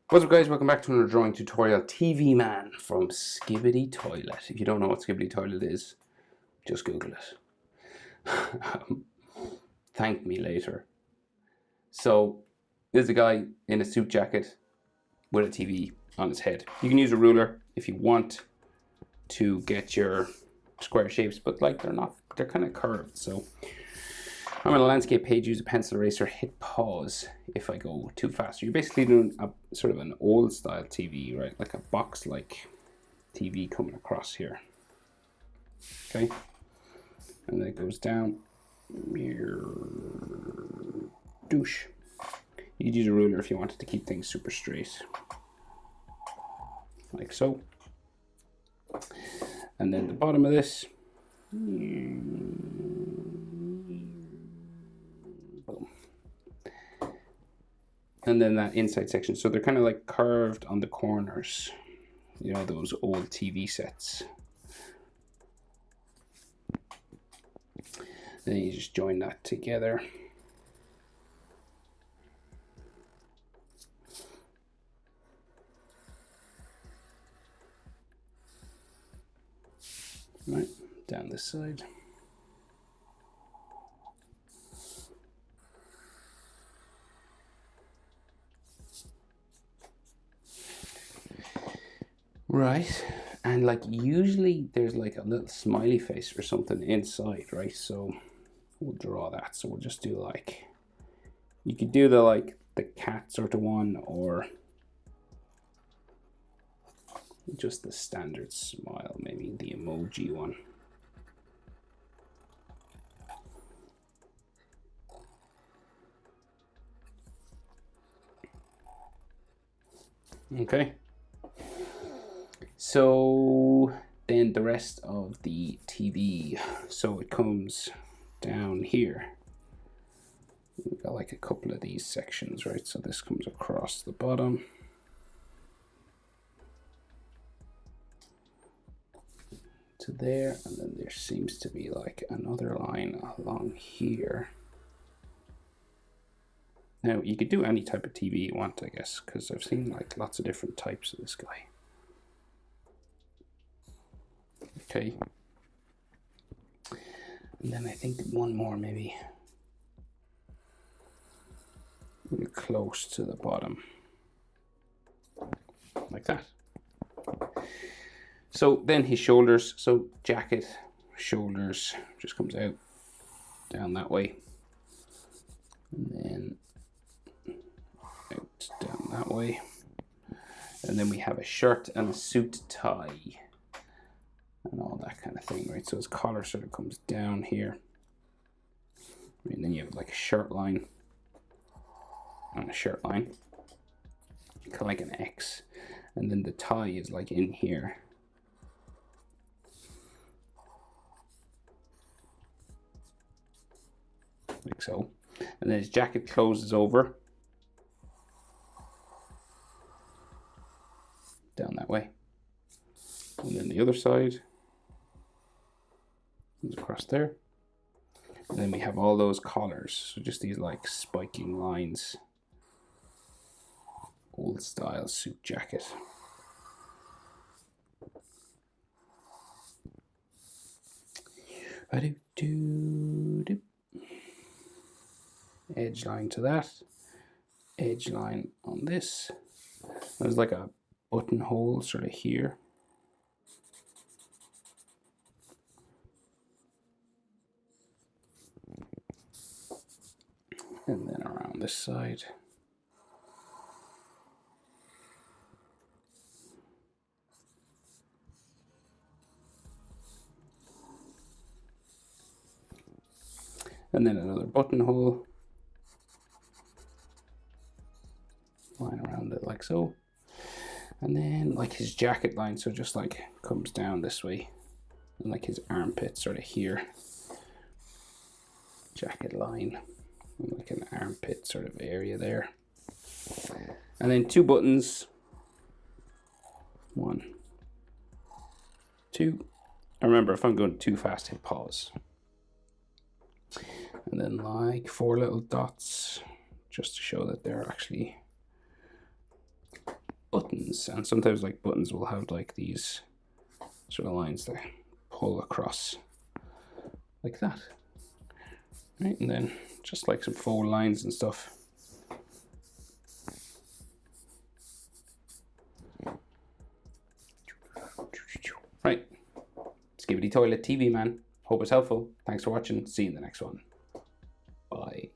What's up guys, welcome back to another drawing tutorial. TV Man from Skibidi Toilet. If you don't know what Skibidi Toilet is, just Google it. Thank me later. So, there's a guy in a suit jacket with a TV on his head. You can use a ruler if you want to get your square shapes, but like they're kind of curved. So, I'm on a landscape page, use a pencil eraser, hit pause if I go too fast. So you're basically doing a sort of an old style TV, right? Like a box like TV coming across here. Okay. And then it goes down. Douche. You'd use a ruler if you wanted to keep things super straight. Like so. And then the bottom of this. And then that inside section, so they're kind of like curved on the corners, you know, those old TV sets. Then you just join that together. Right, down this side. Right, and like usually there's like a little smiley face or something inside, right? So we'll draw that. So we'll just do like, you could do the cat sort of one, or just the standard smile, maybe the emoji one. Okay. So then the rest of the TV, so it comes down here. We've got like a couple of these sections, right? So this comes across the bottom. To there, and then there seems to be like another line along here. Now you could do any type of TV you want, I guess, because I've seen like lots of different types of this guy. Okay. And then I think one more maybe really close to the bottom. Like that. So then his shoulders, so jacket, shoulders, just comes out down that way. And then out down that way. And then we have a shirt and a suit tie. And all that kind of thing, right? So his collar sort of comes down here. And then you have like a shirt line and a shirt line, kind of like an X. And then the tie is like in here. Like so. And then his jacket closes over. Down that way. And then the other side across there, and then we have all those collars, so just these like spiking lines, old style suit jacket. Edge line to that, edge line on this. There's like a buttonhole sort of here. And then around this side. And then another buttonhole. Line around it like so. And then like his jacket line, so just like comes down this way. And like his armpit sort of here. Jacket line. Like an armpit sort of area there. And then two buttons. 1, 2. And remember, if I'm going too fast, hit pause. And then like 4 little dots, just to show that they're actually buttons, and sometimes like buttons will have like these sort of lines that pull across like that. Right, and then just like some faux lines and stuff. Right, Skibidi Toilet TV Man. Hope it's helpful. Thanks for watching. See you in the next one. Bye.